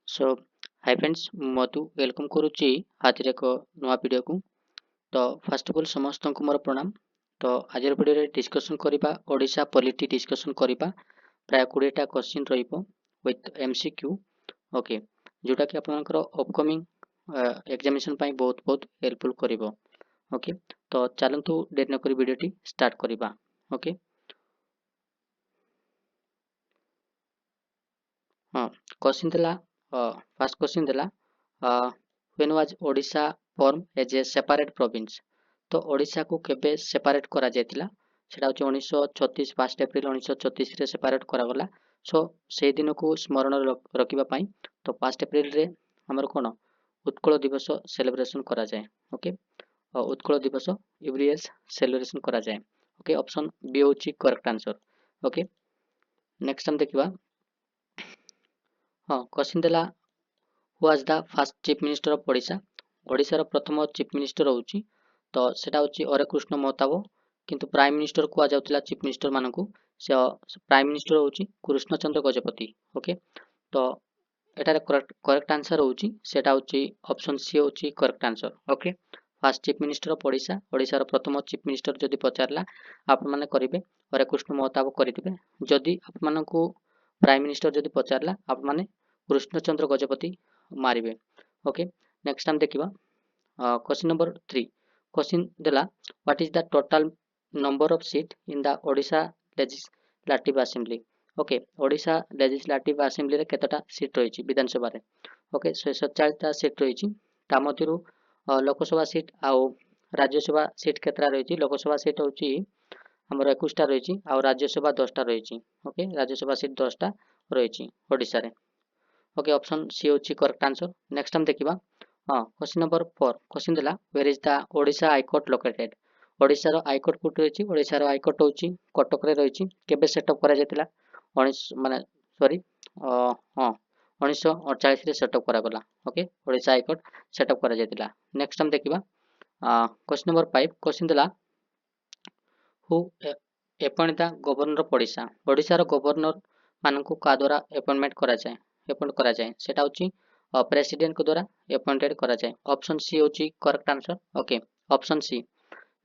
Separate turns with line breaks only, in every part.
सो hi friends मधु welcome करुच्ची आज एक नुआ वीडियो को। तो फर्स्ट ऑफ ऑल समस्त को मोर प्रणाम। तो आज वीडियो रे डिस्कशन करबा ओडिशा पॉलिटी डिस्कशन करबा प्राय 20टा क्वेश्चन रहिबो विथ एमसीक्यू। ओके, जोटा कि आपनकर अपकमिंग एग्जामिनेशन पाई बहुत बहुत हेल्पफुल करिवो। ओके, तो चलंतु देर न करी वीडियो टी स्टार्ट करबा। ओके, हाँ क्वेश्चन देला। फर्स्ट क्वेश्चन देला when was Odisha form as a separate province. तो ओडिशा को केबे सेपरेट करा जायतिला सेटा होची 1936 1 एप्रिल 1936 रे सेपरेट करा गला। सो से दिन को स्मरण रखिबा पाई तो 1 एप्रिल रे हमर कोन उत्कल दिवस सेलिब्रेशन करा जाय। ओके, उत्कल दिवस एवरी इयर सेलिब्रेशन करा जाय। ओके, ऑप्शन बी होची करेक्ट आंसर। ओके, नेक्स्ट हम देखिबा। हाँ क्वेश्चन देला was the first chief minister of Odisha. ओडिशार प्रथम चीफ मिनिस्टर होची तो सेटा होची हरेकृष्ण महताब, किंतु प्राइम मिनिस्टर कुआ जाउतिला चीफ मिनिस्टर मानकू से प्राइम मिनिस्टर होची कृष्णचंद्र गजपति। ओके, तो एटारे करेक्ट आंसर होची सेटा होची ऑप्शन सी होची correct answer. Okay, first chief minister of Odisha, ओडिशार प्रथम चीफ मिनिस्टर जदि पचारला आपण माने करिवे हरेकृष्ण महताब करिथिबे। जदि आपण मानकू प्राइम मिनिस्टर जदि पचारला आपण माने कृष्णचंद्र गजपति मारिबे। ओके, नेक्स्ट हम देखिबा क्वेश्चन नंबर 3। क्वेश्चन देला what is the total number of seat in the Odisha legislative assembly. Okay, Odisha legislative assembly रे केतटा सीट रहिछि विधानसभा रे। ओके, 147 टा सीट रहिछि। ता मध्यरु लोकसभा सीट आउ राज्यसभा सीट केतरा रहिछि। लोकसभा सीट होछि हमर 21 टा रहिछि आउ राज्यसभा 10 टा रहिछि। ओके, राज्यसभा सीट 10 टा रहिछि ओडिशा रे। ओके, ऑप्शन सी होची करेक्ट आंसर। नेक्स्ट हम देखिबा। हाँ क्वेश्चन नंबर 4। क्वेश्चन देला where is the Odisha high court located. Odisha रो हाईकोर्ट कोट रहिछि। ओडिशा रो हाईकोर्ट होची कटक रे रहिछि। केबे सेटअप करा जायतिला 19 माने सॉरी हाँ 1948 रे सेटअप करा गला। ओके, ओडिशा हाईकोर्ट सेटअप करा जायतिला। नेक्स्ट हम देखिबा क्वेश्चन नंबर 5। क्वेश्चन देला who appoint the governor of Odisha. Odisha रो गवर्नर मानकू का द्वारा अपॉइंटमेंट करा जाय अपॉइंट करा जाए सेटा होची प्रेसिडेंट को द्वारा अपॉइंटेड करा जाए। ऑप्शन सी होची correct answer. Okay, option C.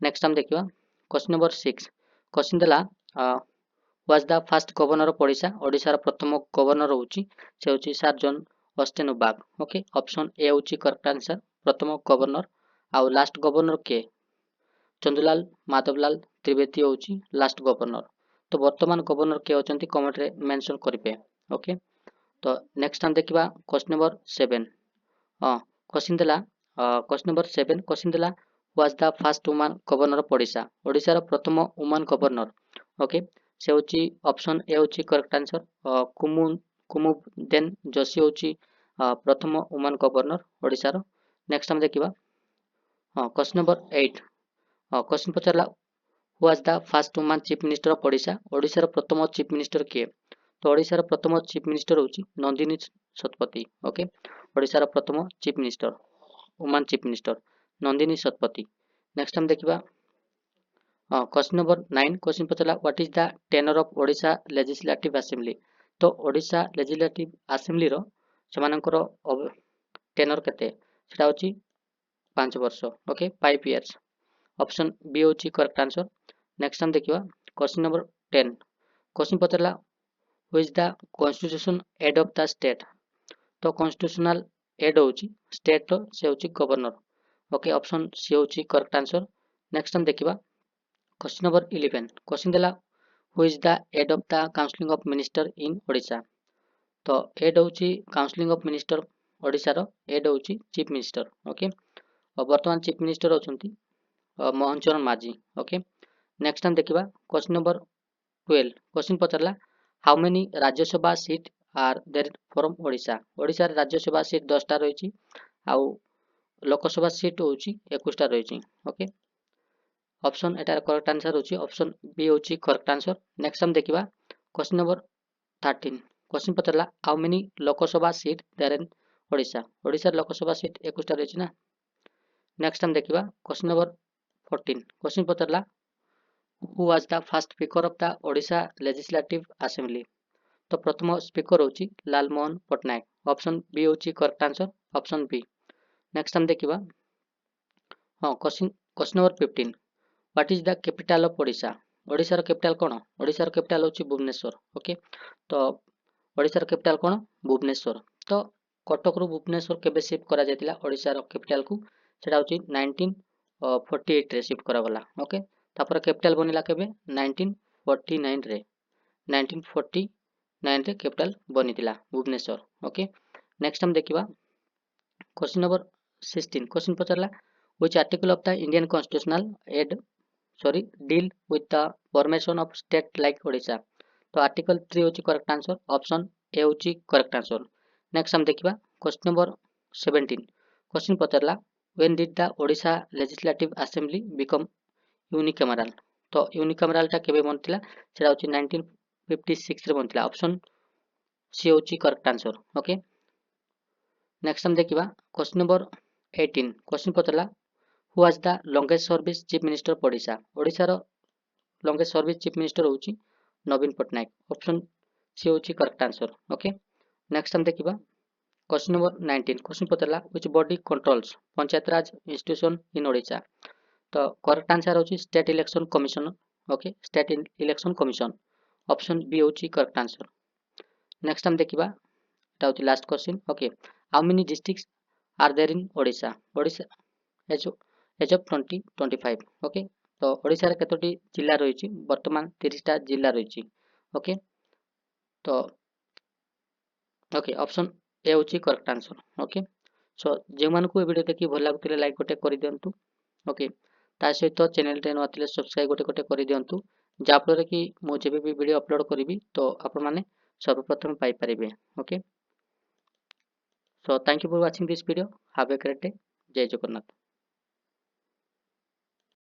Next हम देखिबा क्वेश्चन नंबर 6। क्वेश्चन देला was the first governor of Odisha. Odisha रो प्रथम गवर्नर होची से होची सर जॉन ऑस्टेन बाग। ओके, ऑप्शन ए होची करेक्ट आंसर प्रथम गवर्नर। आउ लास्ट गवर्नर के चंदुलाल माधवलाल त्रिवेदी होची लास्ट गवर्नर। तो वर्तमान गवर्नर के होचंती कमेंट रे मेंशन करिवे। ओके, तो नेक्स्ट हम देखिबा क्वेश्चन नंबर 7। क्वेश्चन देला क्वेश्चन नंबर 7। क्वेश्चन देला was the first woman governor of Odisha. Odisha रो प्रथम वुमन गवर्नर। ओके, से होची ऑप्शन ए होची करेक्ट आंसर कुमुदेन जोशी होची प्रथम वुमन गवर्नर ओडिशा रो। नेक्स्ट हम देखिबा क्वेश्चन नंबर 8। क्वेश्चन पचारला was the first woman chief minister of Odisha. Odisha रो प्रथम चीफ मिनिस्टर किए। तो ओडिशा रो प्रथम चीफ मिनिस्टर होची नंदिनी शतपथी। ओके, ओडिशा रो प्रथम chief minister woman chief minister Nandini Satpathy. Next हम देखिबा क्वेश्चन नंबर 9। क्वेश्चन पचला what is the tenure of Odisha legislative assembly. तो ओडिशा लेजिस्लेटिव असेंबली रो सेमानकर टेनर केते सेटा होची 5 वर्ष। Okay, 5 years. ऑप्शन बी होची करेक्ट आंसर। नेक्स्ट हम देखिबा क्वेश्चन नंबर 10। क्वेश्चन पचला who is the constitution head of the state. तो कॉन्स्टिट्यूशनल हेड होची स्टेट रो से होची गवर्नर। ओके, ऑप्शन सी होची करेक्ट आंसर। नेक्स्ट हम देखिबा क्वेश्चन नंबर 11। क्वेश्चन देला who is the head of the council of minister in Odisha. तो head होची काउंसिल ऑफ मिनिस्टर ओडिशा रो हेड होची चीफ मिनिस्टर। ओके, और वर्तमान चीफ मिनिस्टर होचंती मोहन चरण माझी। ओके, नेक्स्ट हम देखिबा क्वेश्चन नंबर 12। क्वेश्चन पचरला how many Rajya Sabha seat are there from Odisha. Odisha रे राज्यसभा सीट 10 टा रहिछि आउ लोकसभा सीट होछि 21 टा रहिछि। ओके, ऑप्शन एटार करेक्ट आंसर होछि ऑप्शन बी होछि करेक्ट आंसर। नेक्स्ट हम देखिबा क्वेश्चन नंबर 13। क्वेश्चन पचरला how many Lok Sabha seat there in Odisha. Odisha रे लोकसभा सीट 21 टा रहिछि ना। नेक्स्ट हम देखिबा क्वेश्चन नंबर 14। क्वेश्चन पचरला who was the first speaker of the Odisha legislative assembly. तो प्रथम स्पीकर होची लालमोहन पट्टनायक। ऑप्शन बी होची correct answer, option B. Next हम देखिबा हाँ question number 15 what is the capital of Odisha. ओडिशार कैपिटल कोन? ओडिशार कैपिटल होची भुवनेश्वर। ओके, तो ओडिशार कैपिटल कोन? भुवनेश्वर। तो कटक रु भुवनेश्वर केबे शिफ्ट करा जायतिला ओडिशार कैपिटल को? सेटा होची 1948 रे शिफ्ट करा गला। ओके, तापर कैपिटल बनिला केबे? 1949 रे। 1949 रे कैपिटल बनितिला भुवनेश्वर। ओके, नेक्स्ट हम देखिबा क्वेश्चन नंबर 16। क्वेश्चन पचारला which article of the Indian constitutional deal with the formation of state like Odisha। तो आर्टिकल 3 होची करेक्ट आंसर, ऑप्शन ए होची करेक्ट आंसर। नेक्स्ट हम देखिबा क्वेश्चन नंबर 17। क्वेश्चन पचारला when did the Odisha legislative assembly become unicameral। तो यूनिकामेराल टा केबे बनतिला? सेटा होची 1956 रे बनतिला। ऑप्शन सी होची करेक्ट आंसर। ओके, नेक्स्ट हम देखिबा क्वेश्चन नंबर 18। क्वेश्चन पचारला who was the longest service chief minister of Odisha. ओडिशार लॉन्गेस्ट सर्विस चीफ मिनिस्टर होची नवीन पट्टनायक। ऑप्शन सी होची करेक्ट आंसर। ओके, नेक्स्ट हम देखिबा क्वेश्चन नंबर 19। क्वेश्चन पचारला which body controls panchayat raj institution in Odisha. तो करेक्ट आंसर होची state election commission. Okay, state election commission, option B होची correct answer. Next हम देखिबा एटा होची last question. Okay, how many districts are there in Odisha. Odisha as of 2025। Okay, तो ओडिशा रे केतोटी जिल्ला रहिछि? वर्तमान 30 टा जिल्ला रहिछि। ओके, तो ओके ऑप्शन ए होछि करेक्ट आंसर। ओके, सो जे मान को वीडियो देखि भल लागुतिले लाइक गोटे करि दियंतु। ओके, ता सहित चैनल टे नथिले सब्सक्राइब गोटे गोटे करि दियंतु, जा फଳରେ कि मु जेबे भी वीडियो अपलोड करिवि तो आपण माने सर्वप्रथम पाई परिबे। Okay, so thank you for watching this video. Have a great day. जय जगन्नाथ।